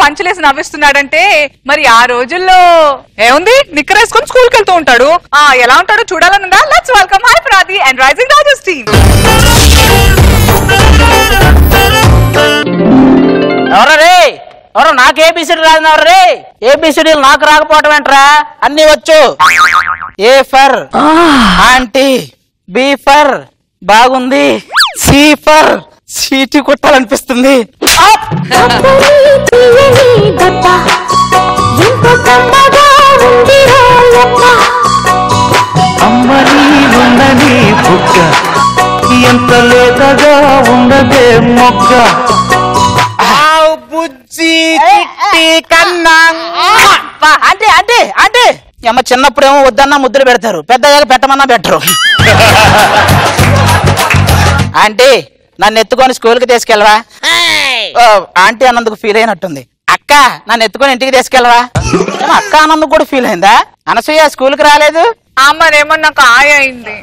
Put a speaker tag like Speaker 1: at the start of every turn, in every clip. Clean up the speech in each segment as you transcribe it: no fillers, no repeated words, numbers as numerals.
Speaker 1: పంచలేసి నవ్విస్తున్నాడంటే మరి ఆ రోజుల్లో ఏముంది నిక్కరేసుకొని స్కూల్ కి వెళ్తూ ఉంటాడు. ఎలా ఉంటాడో చూడాలనుందా? లెట్స్ వెల్కమ్ హై ప్రాది అండ్ రైజింగ్ రాజస్ టీమ్.
Speaker 2: ఎవరే ఎవరో నాకు ఏబిసిడి రాదు. ఎవరే ఏబిసిడీలు నాకు రాకపోవటం ఏంట్రా? అన్ని వచ్చు. A for aunty, B for బాగుంది, సి ఫర్ సీటీ కొట్టాలనిపిస్తుంది.
Speaker 3: అమ్మని ఉండని బుక్క ఎంత లేకగా ఉండదే మొక్క.
Speaker 2: బుజ్జి కన్నా అంటే అంటే అంటే అమ్మ చిన్నప్పుడేమో వద్దన్నా ముద్దులు పెడతారు, పెద్దగా పెట్టమన్నా పెట్టరు. ఆంటీ నన్ను ఎత్తుకొని స్కూల్కి తీసుకెళ్ళవా? ఆంటీ అన్నందుకు ఫీల్ అయినట్టుంది. అక్క నన్ను ఎత్తుకొని ఇంటికి తీసుకెళ్ళవా? అక్క అన్నందుకు కూడా ఫీల్ అయిందా? అనసూయ స్కూల్కి రాలేదు?
Speaker 1: అమ్మనేమో నాకు ఆయ అయింది.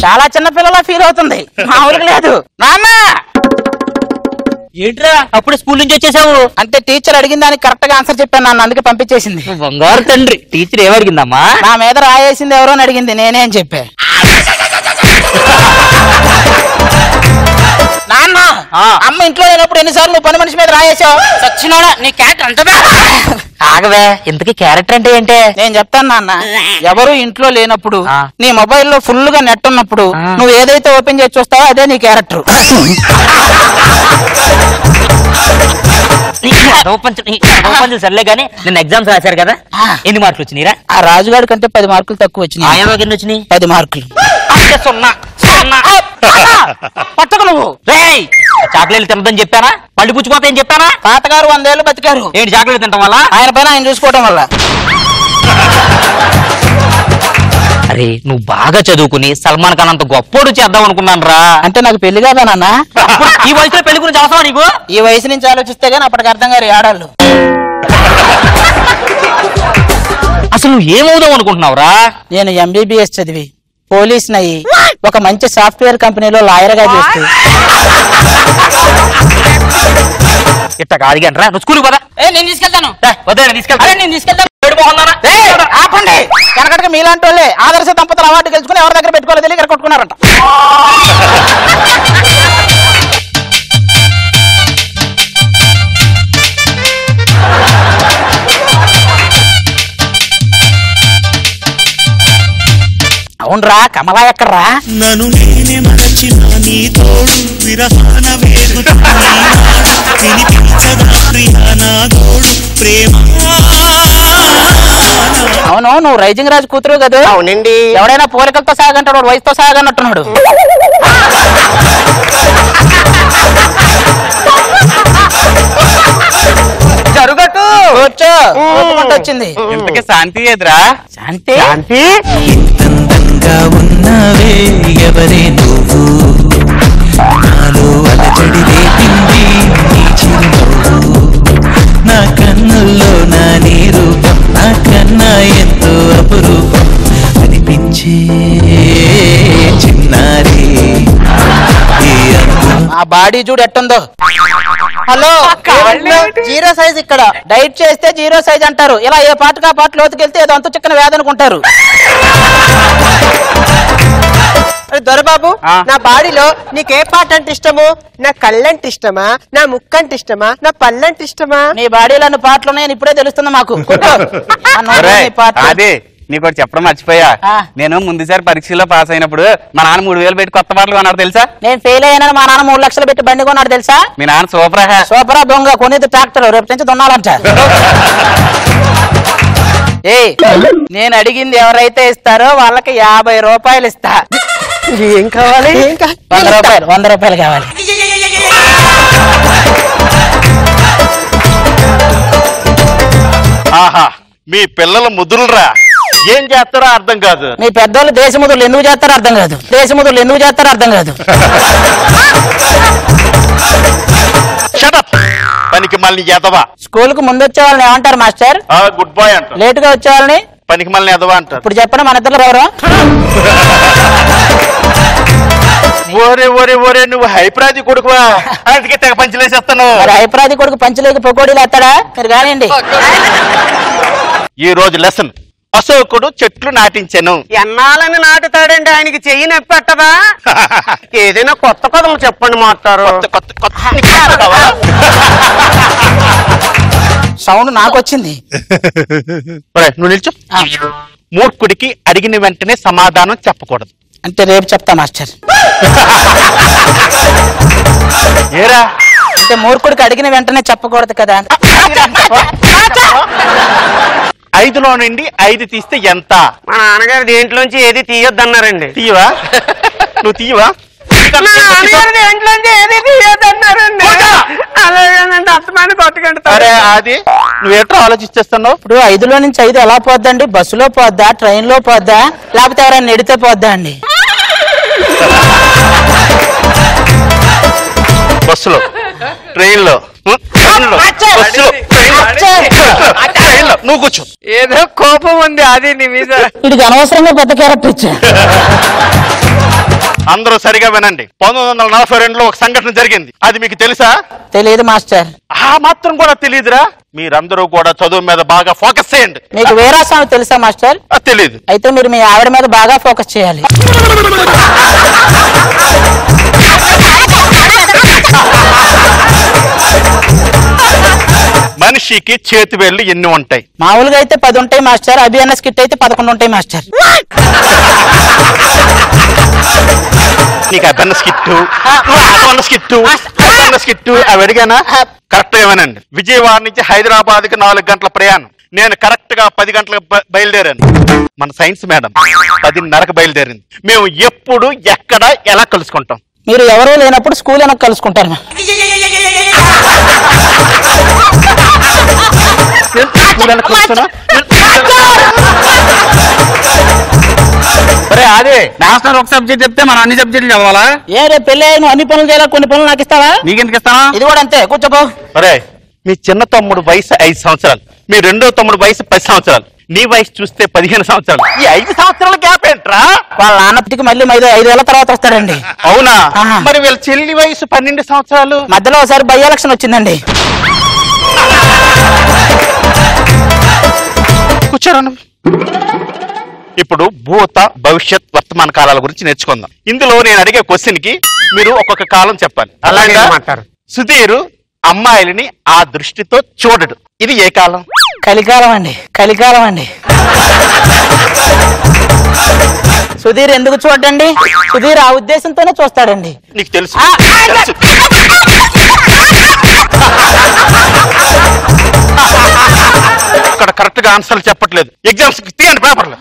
Speaker 2: చాలా చిన్న పిల్లలా ఫీల్ అవుతుంది, మామూలుగా లేదు. నాన్న
Speaker 4: ఏంట్రా అప్పుడు స్కూల్ నుంచి వచ్చేసావు?
Speaker 2: అంటే టీచర్ అడిగిన దానికి కరెక్ట్ గా ఆన్సర్ చెప్పాను నాన్న, అందుకే పంపించేసింది.
Speaker 4: బంగారు తండ్రి. టీచర్ ఏమడిగిందమ్మా?
Speaker 2: నా మీద రాయేసింది ఎవరో అని అడిగింది, నేనే అని చెప్పా. నాన్న అమ్మ ఇంట్లో లేనప్పుడు ఎన్నిసార్లు నువ్వు పని మనిషి మీద రాయేసావు? సచ్చినోడా నీ క్యారెక్టర్ అంటదా?
Speaker 4: ఆగవే, ఇంతకీ క్యారెక్టర్ అంటే ఏంటే?
Speaker 2: నేను చెప్తాను నాన్న. ఎవరు ఇంట్లో లేనప్పుడు నీ మొబైల్లో ఫుల్ గా నెట్ ఉన్నప్పుడు నువ్వు ఏదైతే ఓపెన్ చేసి చూస్తావో అదే నీ క్యారెక్టర్.
Speaker 4: సర్లే గానీ నిన్న ఎగ్జామ్స్ రాశారు కదా, ఎన్ని మార్కులు వచ్చినాయిరా?
Speaker 2: ఆ రాజుగాడి కంటే 10 మార్కులు తక్కువ వచ్చినాయి.
Speaker 4: ఎన్ని వచ్చినాయి?
Speaker 2: 10 మార్కులు.
Speaker 4: పట్టకు నువ్వు. చాక్లెట్లు తినదని చెప్పానా? పళ్ళు పుచ్చిపోతాయని చెప్పానా?
Speaker 2: తాతగారు 100 ఏళ్ళు బతికారు.
Speaker 4: ఏంటి చాక్లెట్ తినడం వల్ల?
Speaker 2: ఆయన పైన ఆయన చూసుకోవడం వల్ల.
Speaker 4: అరే నువ్వు బాగా చదువుకుని సల్మాన్ ఖాన్ అంత గొప్పోడు చేద్దాం అనుకున్నాను రా.
Speaker 2: అంటే నాకు పెళ్లి కాదా నాన్న?
Speaker 4: ఈ వయసులో పెళ్లి గురించి అవసరం నీకు?
Speaker 2: ఈ వయసు నుంచి ఆలోచిస్తే గానీ అప్పటికి అర్థం గారు ఆడాళ్ళు.
Speaker 4: అసలు నువ్వు ఏమవుదాం అనుకుంటున్నావురా?
Speaker 2: నేను ఎంబీబీఎస్ చదివి పోలీస్ నయ్యి ఒక మంచి సాఫ్ట్వేర్ కంపెనీలో లాయర్ గా చేస్తూ.
Speaker 4: ఇట్ట కాదు కానీ రా, నువ్వు స్కూల్కి పదా.
Speaker 2: నేను తీసుకెళ్తాను.
Speaker 4: నేను తీసుకెళ్తాను.
Speaker 2: ఆపండి. కనకటగా మీలాంటి వాళ్ళే ఆదర్శ దంపతులు అవార్డు గెలుచుకుని ఎవరి దగ్గర పెట్టుకోలేదు తెలియక కొట్టుకున్నారంట. అవునరా, కమలా ఎక్కడ్రా?
Speaker 3: నన్ను నేనే మరచిన నీ తోడు విరహాన ప్రేమ.
Speaker 2: అవును, నువ్వు రైజింగ్ రాజు కూతురు కదా?
Speaker 5: అవునండి.
Speaker 2: ఎవడైనా పోలికలతో సాగంటాడు, వయసుతో సాగన్నట్టున్నాడు.
Speaker 5: జరుగట్టు
Speaker 2: కూర్చో. వచ్చింది.
Speaker 5: ఇంతకీ శాంతి ఎదురా?
Speaker 2: శాంతి
Speaker 5: శాంతి
Speaker 3: ఎంతందంగా ఉన్నవే ఎవరే నువ్వు, నాలో అలజడి రేపింది నీ చిరునవ్వు. నా కన్నుల్లో నా నీ రూపం నా కన్నా ఎంతో అపురూపం అనిపించే చిన్నారి.
Speaker 2: ఆ బాడీ చూడు ఎట్టుందో. హలో, జీరో సైజ్ ఇక్కడ. డైట్ చేస్తే జీరో సైజ్ అంటారు. ఇలా ఏ పాటకు ఆ పాట లోతుకెళ్తే ఏదో అంత చిక్కన వ్యాధి అనుకుంటారు.
Speaker 5: దొరబాబు, నా బాడీలో నీకే పాట అంటే ఇష్టము? నా కళ్ళంటే ఇష్టమా, నా ముక్కంటే ఇష్టమా, నా పళ్ళంటే ఇష్టమా?
Speaker 2: నీ బాడీలో అన్ని పాటలు ఉన్నాయని ఇప్పుడే తెలుస్తుంది మాకు.
Speaker 6: అదే నీకు చెప్పడం మర్చిపోయా. నేను ముందుసారి పరీక్షలో పాస్ అయినప్పుడు మా నాన్న 3000 పెట్టి కొత్త పాటలు కొన్నాడు తెలుసా?
Speaker 2: నేను ఫెయిల్ అయ్యానని మా నాన్న 3 లక్షలు పెట్టి బండి కొన్నాడు తెలుసా?
Speaker 6: మీ నాన్న
Speaker 2: సూపరా దొంగ. కొనేది ట్రాక్టర్, రేపు నుంచి దున్నాలంట. ఏ నేను అడిగింది ఎవరైతే ఇస్తారో వాళ్ళకి 50 రూపాయలు ఇస్తా.
Speaker 5: ఏం కావాలి?
Speaker 2: 100 రూపాయలు కావాలి.
Speaker 7: ఆహా, మీ పిల్లల ముద్దులురా, ఏం చేస్తారో అర్థం కాదు.
Speaker 2: మీ పెద్దోళ్ళు దేశముద్రులు ఎందుకు చేస్తారో అర్థం కాదు. దేశముద్రులు ఎందుకు చేస్తారో అర్థం కాదు.
Speaker 7: పనికి మళ్ళీ ఎదవా.
Speaker 2: స్కూల్ కు ముందు వచ్చే వాళ్ళని ఏమంటారు మాస్టర్?
Speaker 7: గుడ్ బాయ్ అంటారు.
Speaker 2: లేట్ గా వచ్చే వాళ్ళని
Speaker 7: పనికి మళ్ళీ ఎదవా అంటారు.
Speaker 2: ఇప్పుడు చెప్పండి, మన ఇద్దరు ఎవరు?
Speaker 7: ఓరే ఓరే ఓరే నువ్వు హైప్రాది కొడుకువా అందుకే తెగ పంచలేసేస్తాను.
Speaker 2: మరి హైప్రాది కొడుకు పంచలేకి పకోడీలు ఎత్తాడా? మీరు కానివ్వండి.
Speaker 7: ఈ రోజు లెసన్ అశోకుడు చెట్లు నాటించెను.
Speaker 5: ఎన్నాలని నాటుతాడండి, ఆయనకి చెయ్యి నొప్పి పెట్టదా? ఏదైనా కొత్త కథలు చెప్పండి మాస్టారు.
Speaker 2: సౌండ్ నాకు వచ్చింది.
Speaker 7: నువ్వు నిల్చు. మూర్ఖుడికి అడిగిన వెంటనే సమాధానం చెప్పకూడదు.
Speaker 2: అంటే రేపు చెప్తా మాస్టర్.
Speaker 7: ఏరా
Speaker 2: అంటే మూర్ఖుడికి అడిగిన వెంటనే చెప్పకూడదు కదా.
Speaker 7: 5లో నుండి 5 తీస్తే ఎంత?
Speaker 5: మా నాన్నగారు దేంట్లోంచి ఏది తీయొద్దన్నారండి.
Speaker 7: తీయవా? నువ్వు తీయవా? అరే అది నువ్వేట్రా ఆలోచిస్తున్నావు?
Speaker 2: ఇప్పుడు 5లో నుంచి 5 ఎలా పోద్దండి? బస్సులో పోద్దా, ట్రైన్ లో పోద్దా, లేకపోతే ఎవరైనా నెడితే పోద్దా అండి?
Speaker 7: బస్సులో, ట్రైన్ లో, నువ్వు కూర్చో.
Speaker 5: ఏదో కోపం ఉంది అది నీ మీద.
Speaker 2: వీడికి అనవసరంగా పెద్ద క్యారెక్టర్ ఇచ్చా.
Speaker 7: అందరూ సరిగా వినండి. 1942లో ఒక సంఘటన జరిగింది. అది మీకు తెలుసా?
Speaker 2: తెలియదు మాస్టర్.
Speaker 7: ఆ మాత్రం కూడా తెలియదురా? మీరందరూ కూడా చదువు మీద బాగా ఫోకస్ చేయండి.
Speaker 2: మీకు వీరాస్వామి తెలుసా మాస్టర్?
Speaker 7: తెలీదు.
Speaker 2: అయితే మీరు మీ ఆవిడ మీద బాగా ఫోకస్ చేయాలి.
Speaker 7: మనిషికి చేతి వేళ్ళు ఎన్ని ఉంటాయి?
Speaker 2: మామూలుగా అయితే 10 ఉంటాయి మాస్టర్. అభియాన స్కిట్ అయితే 11 ఉంటాయి మాస్టర్.
Speaker 7: నీకు అభిన్న స్కిట్టు అవి అడిగానా? కరెక్ట్ గా వినండి. విజయవాడ నుంచి హైదరాబాద్ కి 4 గంటల ప్రయాణం. నేను కరెక్ట్ గా 10 గంటలకు బయలుదేరాను. మన సైన్స్ మేడం 10:30కు బయలుదేరింది. మేము ఎప్పుడు ఎక్కడ ఎలా కలుసుకుంటాం?
Speaker 2: మీరు ఎవరూ లేనప్పుడు స్కూల్ వెనక కలుసుకుంటారు.
Speaker 6: అదే నేషనల్ ఒక సబ్జెక్ట్ చెప్తే మనం అన్ని సబ్జెక్టులు చదవాలా?
Speaker 2: ఏ రేపు పెళ్ళి నువ్వు అన్ని పనులు చేయాలి, కొన్ని పనులు నాకు ఇస్తావా?
Speaker 6: నీకెందుకు ఇస్తావా?
Speaker 2: ఇది కూడా అంతే, కూర్చోపో.
Speaker 7: అరే మీ చిన్న తమ్ముడు వయసు 5 సంవత్సరాలు, మీ రెండో తమ్ముడు వయసు 10 సంవత్సరాలు, నీ వయసు చూస్తే 15 సంవత్సరాలు. ఈ 5 సంవత్సరాల గ్యాప్ ఏంట్రా?
Speaker 2: వాళ్ళ నాన్నప్పటికి మళ్ళీ 5 ఏళ్ల తర్వాత వస్తాడండి.
Speaker 7: అవునా?
Speaker 2: ఆహా.
Speaker 7: మరి వీళ్ళ చెల్లి వయసు 12 సంవత్సరాలు.
Speaker 2: మధ్యలో ఒకసారి బై ఎలక్షన్ వచ్చిందండి.
Speaker 7: కూర్చోరా. ఇప్పుడు భూత భవిష్యత్ వర్తమాన కాలాల గురించి నేర్చుకుందాం. ఇందులో నేను అడిగే క్వశ్చన్ కి మీరు ఒక్కొక్క కాలం చెప్పాలి. అలాగే సుధీర్ అమ్మాయిలని ఆ దృష్టితో చూడడు. ఇది ఏ కాలం?
Speaker 2: కలికాలం అండి. కలికాలం అండి. సుధీర్ ఎందుకు చూడండి? సుధీర్ ఆ ఉద్దేశంతోనే చూస్తాడండి.
Speaker 7: నీకు తెలుసు. అక్కడ కరెక్ట్ గా ఆన్సర్లు చెప్పట్లేదు. ఎగ్జామ్స్ తీయండి పేపర్లు.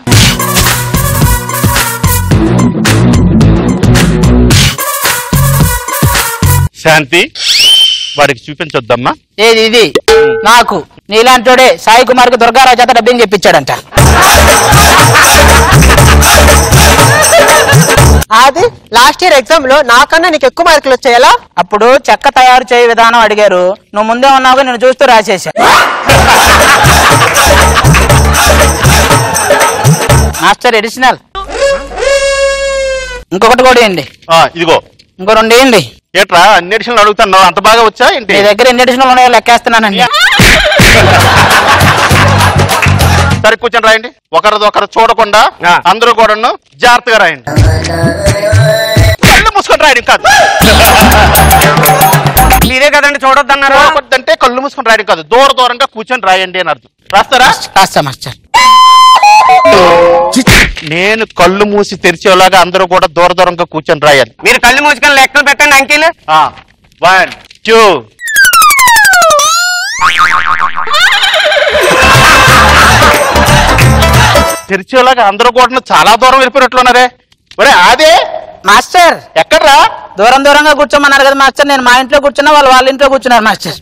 Speaker 7: శాంతి వాడికి చూపించొద్దమ్మా.
Speaker 2: ఏది ఇది? నాకు నీలాంటోడే సాయి కుమార్ కి దుర్గారావు చేత డబ్బింగ్ చెప్పించాడంట.
Speaker 5: అది లాస్ట్ ఇయర్ ఎగ్జామ్ లో నాకన్నా నీకు ఎక్కువ మార్కులు వచ్చాయలా?
Speaker 2: అప్పుడు చెక్క తయారు చేయ విధానం అడిగారు. నువ్వు ముందే ఉన్నావుగా, నేను చూస్తూ రాసేసా. మాస్టర్ ఎడిషనల్ ఇంకొకటి కూడా వేయండి.
Speaker 7: ఇదిగో
Speaker 2: ఇంకో 2 వేయండి.
Speaker 7: ఏట్రా అన్ని ఎడిషన్లు అడుగుతున్నావు? అంత బాగా వచ్చా ఏంటి?
Speaker 2: మీ దగ్గర ఎన్ని ఎడిషనల్ ఉన్నాయో లెక్కేస్తున్నానండి.
Speaker 7: సరే కూర్చొని రాయండి. ఒకరు చూడకుండా అందరూ కూడా జాగ్రత్తగా రాయండి. కళ్ళు మూసుకొని రాయడం కాదు.
Speaker 5: మీరే కదండి చూడొద్దన్నారు.
Speaker 7: అంటే కళ్ళు మూసుకొని రాయడం కాదు, దూరంగా కూర్చొని రాయండి అని అర్థం. రాస్తారా?
Speaker 2: రాస్తా మాస్టర్.
Speaker 7: నేను కళ్ళు మూసి తెరిచేలాగా అందరూ కూడా దూరంగా కూర్చొని రాయాలి.
Speaker 5: మీరు కళ్ళు మూసుకొని లెక్కలు పెట్టండి అంకెలు.
Speaker 7: 1 2 తెరిచేలాగా అందరూ కూడా చాలా దూరం వెళ్ళిపోయినట్లున్నారే. ఒరే అదే
Speaker 2: మాస్టర్
Speaker 7: ఎక్కడ్రా?
Speaker 2: దూరంగా కూర్చోమన్నారు కదా మాస్టర్. నేను మా ఇంట్లో కూర్చున్నా, వాళ్ళ ఇంట్లో కూర్చున్నారు మాస్టర్.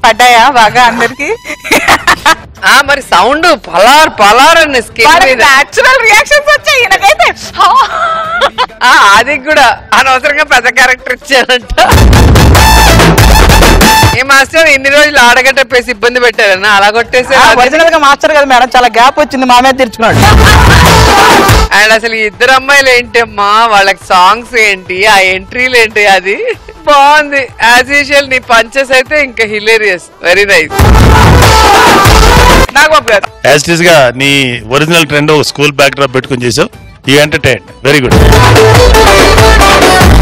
Speaker 1: పడ్డాయా బాగా అందరికి?
Speaker 5: మరి సౌండ్ పలార్ పలార్ అని
Speaker 1: నేచురల్ రియాక్షన్స్ వచ్చాయి నాకైతే.
Speaker 5: అది కూడా అనవసరంగా పెద్ద క్యారెక్టర్ ఇచ్చానంట.
Speaker 8: ఏ మాస్టర్ ఇన్ని రోజులు ఆడగట్టేసి ఇబ్బంది పెట్టారన్నా అలా కొట్టేసి
Speaker 2: ఒరిజినల్ గా మాస్టర్ కదా మేడం, చాలా గ్యాప్ వచ్చింది, మా మీద తెచ్చుకున్నాడు.
Speaker 8: అండ్ అసలు ఈ ఇద్దరు అమ్మాయిలు ఏంటమ్మా, వాళ్ళకి సాంగ్స్ ఏంటి, ఆ ఎంట్రీలు ఏంటి, అది బాగుంది. యాజ్ యూజువల్ నీ పంచెస్ అయితే ఇంకా హిలేరియస్, వెరీ నైస్.
Speaker 1: నాకు పంపారు.
Speaker 9: యాజ్ ఇట్ ఈస్ గా నీ original trend school back drop పెట్టుకుని చేసావు. You entertain, very good.